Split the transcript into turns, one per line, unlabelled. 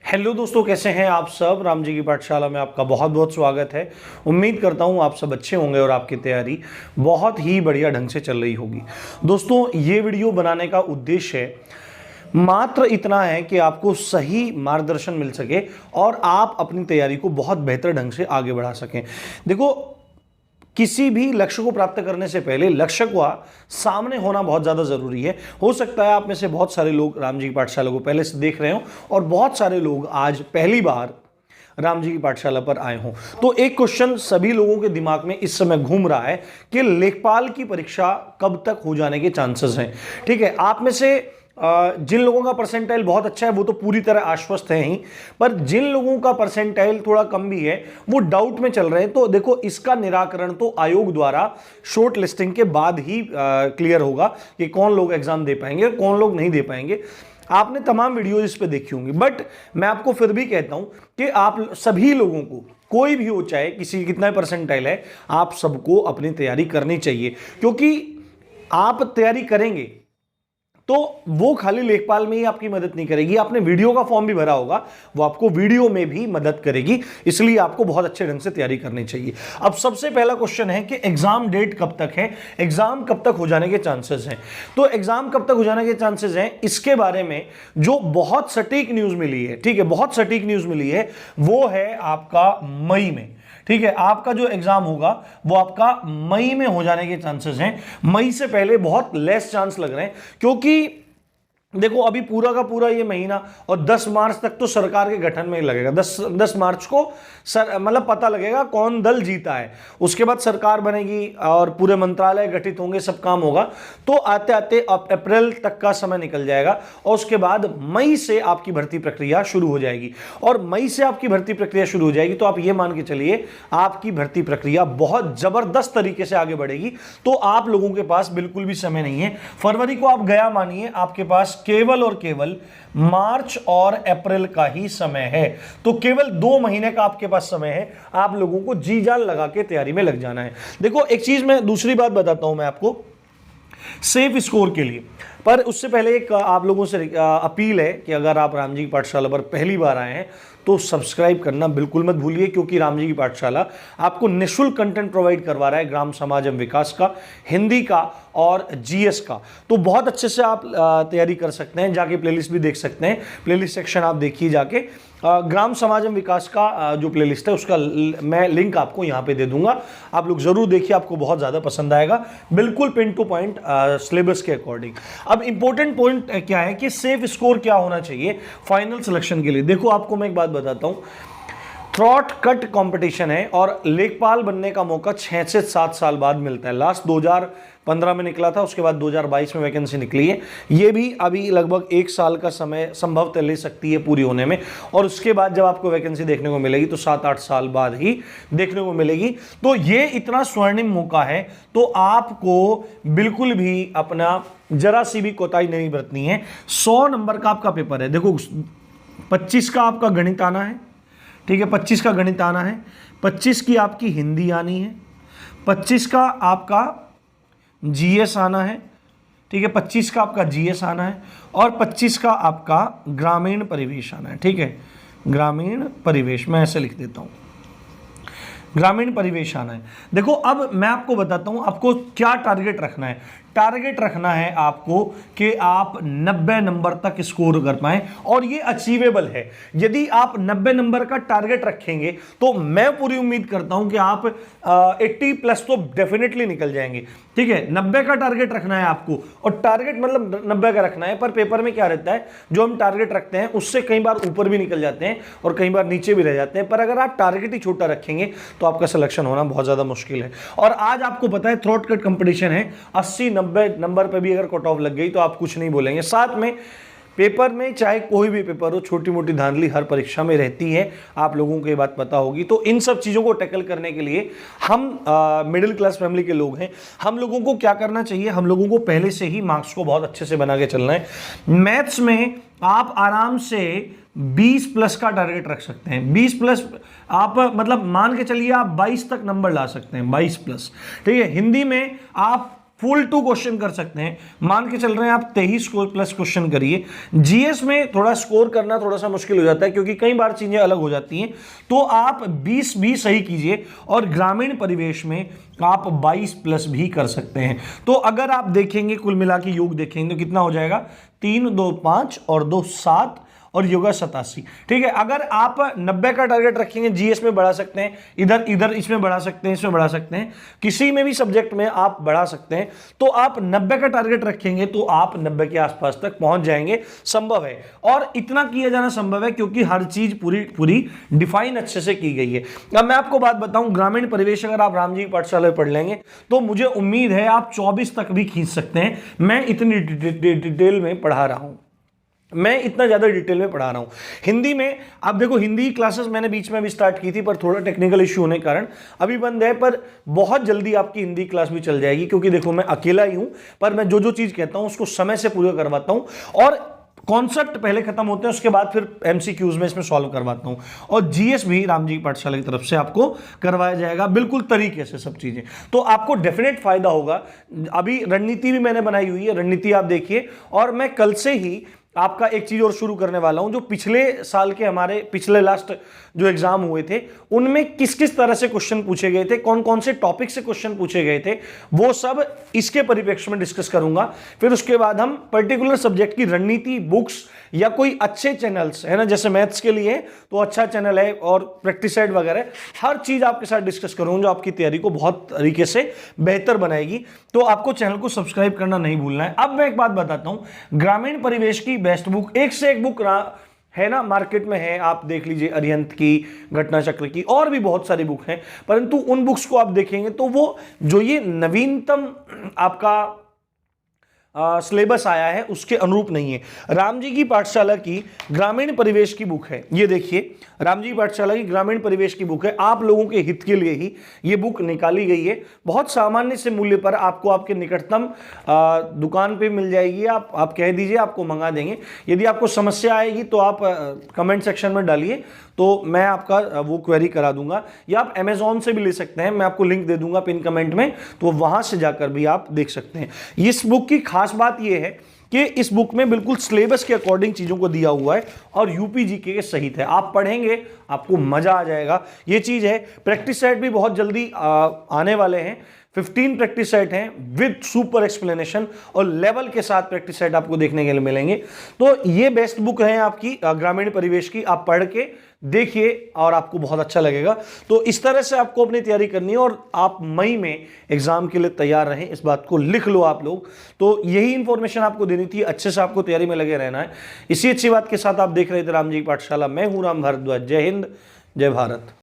Hello दोस्तों, कैसे हैं आप सब। राम जी की पाठशाला में आपका बहुत बहुत स्वागत है। उम्मीद करता हूं आप सब अच्छे होंगे और आपकी तैयारी बहुत ही बढ़िया ढंग से चल रही होगी। दोस्तों, ये वीडियो बनाने का उद्देश्य मात्र इतना है कि आपको सही मार्गदर्शन मिल सके और आप अपनी तैयारी को बहुत बेहतर ढंग से आगे बढ़ा सकें। देखो, किसी भी लक्ष्य को प्राप्त करने से पहले लक्ष्य का सामने होना बहुत ज़्यादा ज़रूरी है। हो सकता है आप में से बहुत सारे लोग राम जी की पाठशाला को पहले से देख रहे हो और बहुत सारे लोग आज पहली बार राम जी की पाठशाला पर आए हों। तो एक क्वेश्चन सभी लोगों के दिमाग में इस समय घूम रहा है कि लेखपाल की परीक्षा कब तक हो जाने के चांसेस हैं। ठीक है, आप में से जिन लोगों का परसेंटाइल बहुत अच्छा है वो तो पूरी तरह आश्वस्त हैं ही, पर जिन लोगों का परसेंटाइल थोड़ा कम भी है वो डाउट में चल रहे हैं। तो देखो, इसका निराकरण तो आयोग द्वारा शॉर्ट लिस्टिंग के बाद ही क्लियर होगा कि कौन लोग एग्जाम दे पाएंगे और कौन लोग नहीं दे पाएंगे। आपने तमाम वीडियोज इस पे देखी होंगी, बट मैं आपको फिर भी कहता हूं कि आप सभी लोगों को, कोई भी हो, चाहे किसी कितना परसेंटाइल है, आप सबको अपनी तैयारी करनी चाहिए। क्योंकि आप तैयारी करेंगे तो वो खाली लेखपाल में ही आपकी मदद नहीं करेगी, आपने वीडियो का फॉर्म भी भरा होगा, वो आपको वीडियो में भी मदद करेगी। इसलिए आपको बहुत अच्छे ढंग से तैयारी करनी चाहिए। अब सबसे पहला क्वेश्चन है कि एग्जाम डेट कब तक है, एग्जाम कब तक हो जाने के चांसेस हैं। तो एग्जाम कब तक हो जाने के चांसेस हैं, इसके बारे में जो बहुत सटीक न्यूज मिली है, ठीक है, बहुत सटीक न्यूज मिली है, वो है आपका मई में। ठीक है, आपका जो एग्जाम होगा वो आपका मई में हो जाने के चांसेस हैं। मई से पहले बहुत लेस चांस लग रहे हैं, क्योंकि देखो अभी पूरा का पूरा ये महीना और 10 मार्च तक तो सरकार के गठन में लगेगा। 10 मार्च को मतलब पता लगेगा कौन दल जीता है, उसके बाद सरकार बनेगी और पूरे मंत्रालय गठित होंगे, सब काम होगा। तो आते आते अप्रैल तक का समय निकल जाएगा और उसके बाद मई से आपकी भर्ती प्रक्रिया शुरू हो जाएगी। और मई से आपकी भर्ती प्रक्रिया शुरू हो जाएगी तो आप ये मान के चलिए आपकी भर्ती प्रक्रिया बहुत जबरदस्त तरीके से आगे बढ़ेगी। तो आप लोगों के पास बिल्कुल भी समय नहीं है। फरवरी को आप गया मानिए, आपके पास केवल और केवल मार्च और अप्रैल का ही समय है। तो केवल 2 महीने का आपके पास समय है, आप लोगों को जी जान लगा के तैयारी में लग जाना है। देखो, एक चीज मैं दूसरी बात बताता हूं मैं आपको सेफ स्कोर के लिए, पर उससे पहले एक आप लोगों से अपील है कि अगर आप राम जी की पाठशाला पर पहली बार आए हैं तो सब्सक्राइब करना बिल्कुल मत भूलिए, क्योंकि राम जी की पाठशाला आपको निःशुल्क कंटेंट प्रोवाइड करवा रहा है ग्राम समाज एवं विकास का, हिंदी का और जीएस का। तो बहुत अच्छे से आप तैयारी कर सकते हैं, जाके प्लेलिस्ट भी देख सकते हैं। प्लेलिस्ट सेक्शन आप देखिए जाके, ग्राम समाज एवं विकास का जो प्लेलिस्ट है उसका मैं लिंक आपको यहाँ पे दे दूंगा। आप लोग जरूर देखिए, आपको बहुत ज़्यादा पसंद आएगा, बिल्कुल पिन टू पॉइंट सिलेबस के अकॉर्डिंग। अब इंपॉर्टेंट पॉइंट क्या है कि सेफ स्कोर क्या होना चाहिए फाइनल सिलेक्शन के लिए। देखो, आपको मैं एक बात बताता हूँ, थ्रॉट कट कंपटीशन है और लेखपाल बनने का मौका 6 से 7 साल बाद मिलता है। लास्ट 2015 में निकला था, उसके बाद 2022 में वैकेंसी निकली है। ये भी अभी लगभग 1 साल का समय संभवतः ले सकती है पूरी होने में, और उसके बाद जब आपको वैकेंसी देखने को मिलेगी तो 7-8 साल बाद ही देखने को मिलेगी। तो ये इतना स्वर्णिम मौका है, तो आपको बिल्कुल भी अपना जरा सी भी कोताही नहीं बरतनी है। 100 नंबर का आपका पेपर है। देखो, 25 का आपका गणित आना है, ठीक है, 25 का गणित आना है, 25 की आपकी हिंदी आनी है, 25 का आपका जीएस आना है, ठीक है, 25 का आपका जीएस आना है और 25 का आपका ग्रामीण परिवेश आना है। ठीक है, ग्रामीण परिवेश मैं ऐसे लिख देता हूं, ग्रामीण परिवेश आना है। देखो, अब मैं आपको बताता हूं आपको क्या टारगेट रखना है। टारगेट रखना है आपको कि आप 90 नंबर तक स्कोर कर पाएं, और ये अचीवेबल है। यदि आप 90 नंबर का टारगेट रखेंगे तो मैं पूरी उम्मीद करता हूं कि आप 80 प्लस तो डेफिनेटली निकल जाएंगे। ठीक है, 90 का टारगेट रखना है आपको, और टारगेट मतलब 90 का रखना है। पर पेपर में क्या रहता है, जो हम टारगेट रखते हैं उससे कई बार ऊपर भी निकल जाते हैं और कई बार नीचे भी रह जाते हैं। पर अगर आप टारगेट ही छोटा रखेंगे तो आपका सिलेक्शन होना बहुत ज्यादा मुश्किल है। और आज आपको पता है थ्रोट कट कंपटीशन है, 80-90 नंबर पे भी अगर कट ऑफ लग गई तो आप कुछ नहीं बोलेंगे। साथ में पेपर में चाहे कोई भी पेपर हो, छोटी मोटी धांधली हर परीक्षा में रहती है, आप लोगों को ये बात पता होगी। तो इन सब चीज़ों को टैकल करने के लिए हम मिडिल क्लास फैमिली के लोग हैं, हम लोगों को क्या करना चाहिए, हम लोगों को पहले से ही मार्क्स को बहुत अच्छे से बना के चलना है। मैथ्स में आप आराम से 20 प्लस का टारगेट रख सकते हैं। 20 प्लस आप मतलब मान के चलिए आप 22 तक नंबर ला सकते हैं, 22 प्लस। ठीक है, हिंदी में आप फुल टू क्वेश्चन कर सकते हैं। मान के चल रहे हैं आप 23 स्कोर प्लस क्वेश्चन करिए। जीएस में थोड़ा स्कोर करना थोड़ा सा मुश्किल हो जाता है क्योंकि कई बार चीजें अलग हो जाती हैं, तो आप 20 भी सही कीजिए और ग्रामीण परिवेश में आप 22 प्लस भी कर सकते हैं। तो अगर आप देखेंगे कुल मिला के योग देखेंगे तो कितना हो जाएगा, 3 2 5 और 2 7 और योगा 87। ठीक है, अगर आप 90 का टारगेट रखेंगे जीएस में बढ़ा सकते हैं, इधर इधर इसमें बढ़ा सकते हैं, इसमें बढ़ा सकते हैं, किसी में भी सब्जेक्ट में आप बढ़ा सकते हैं। तो आप 90 का टारगेट रखेंगे तो आप 90 के आसपास तक पहुंच जाएंगे, संभव है। और इतना किया जाना संभव है क्योंकि हर चीज पूरी पूरी डिफाइन अच्छे से की गई है। अब मैं आपको बात बताऊं, ग्रामीण परिवेश अगर आप राम जी की पाठशाला में पढ़ लेंगे तो मुझे उम्मीद है आप 24 तक भी खींच सकते हैं। मैं इतनी डिटेल में पढ़ा रहा हूं, मैं इतना ज़्यादा डिटेल में पढ़ा रहा हूँ। हिंदी में आप देखो, हिंदी क्लासेस मैंने बीच में भी स्टार्ट की थी पर थोड़ा टेक्निकल इश्यू होने के कारण अभी बंद है, पर बहुत जल्दी आपकी हिंदी क्लास भी चल जाएगी क्योंकि देखो मैं अकेला ही हूँ, पर मैं जो जो चीज़ कहता हूँ उसको समय से पूरा करवाता हूँ और कॉन्सेप्ट पहले खत्म होते हैं, उसके बाद फिर एमसीक्यूज में इसमें सॉल्व करवाता हूं। और जीएस भी राम जी की पाठशाला की तरफ से आपको करवाया जाएगा बिल्कुल तरीके से सब चीजें, तो आपको डेफिनेट फायदा होगा। अभी रणनीति भी मैंने बनाई हुई है, रणनीति आप देखिए। और मैं कल से ही आपका एक चीज और शुरू करने वाला हूं, जो पिछले साल के हमारे पिछले लास्ट जो एग्जाम हुए थे उनमें किस किस तरह से क्वेश्चन पूछे गए थे, कौन कौन से टॉपिक से क्वेश्चन पूछे गए थे, वो सब इसके परिप्रेक्ष्य में डिस्कस करूंगा। फिर उसके बाद हम पर्टिकुलर सब्जेक्ट की रणनीति, बुक्स या कोई अच्छे चैनल्स है ना, जैसे मैथ्स के लिए तो अच्छा चैनल है और प्रैक्टिसाइड वगैरह, हर चीज आपके साथ डिस्कस करूंगा जो आपकी तैयारी को बहुत तरीके से बेहतर बनाएगी। तो आपको चैनल को सब्सक्राइब करना नहीं भूलना है। अब मैं एक बात बताता हूं, ग्रामीण परिवेश की बेस्ट बुक, एक से एक बुक है ना मार्केट में है, आप देख लीजिए अरिहंत की, घटना चक्र की, और भी बहुत सारी बुक हैं, परंतु उन बुक्स को आप देखेंगे तो वो जो ये नवीनतम आपका सिलेबस आया है उसके अनुरूप नहीं है। राम जी की पाठशाला की ग्रामीण परिवेश की बुक है, ये देखिए राम जी की पाठशाला की ग्रामीण परिवेश की बुक है, आप लोगों के हित के लिए ही ये बुक निकाली गई है। बहुत सामान्य से मूल्य पर आपको आपके निकटतम दुकान पे मिल जाएगी, आप कह दीजिए, आपको मंगा देंगे। यदि आपको समस्या आएगी तो आप कमेंट सेक्शन में डालिए, तो मैं आपका वो क्वेरी करा दूंगा, या आप अमेजॉन से भी ले सकते हैं, मैं आपको लिंक दे दूंगा पिन कमेंट में, तो वहां से जाकर भी आप देख सकते हैं। इस बुक की खास बात यह है कि इस बुक में बिल्कुल सिलेबस के अकॉर्डिंग चीजों को दिया हुआ है और यूपी जीके के सहित है। आप पढ़ेंगे आपको मजा आ जाएगा, ये चीज है। प्रैक्टिस सेट भी बहुत जल्दी आने वाले हैं, 15 प्रैक्टिस सेट हैं विद सुपर एक्सप्लेनेशन और लेवल के साथ प्रैक्टिस सेट आपको देखने के लिए मिलेंगे। तो ये बेस्ट बुक है आपकी ग्रामीण परिवेश की, आप पढ़ के देखिए और आपको बहुत अच्छा लगेगा। तो इस तरह से आपको अपनी तैयारी करनी है और आप मई में एग्जाम के लिए तैयार रहें, इस बात को लिख लो आप लोग। तो यही इंफॉर्मेशन आपको देनी थी, अच्छे से आपको तैयारी में लगे रहना है। इसी अच्छी बात के साथ आप देख रहे थे राम जी की पाठशाला, मैं हूं राम भारद्वाज। जय हिंद, जय भारत।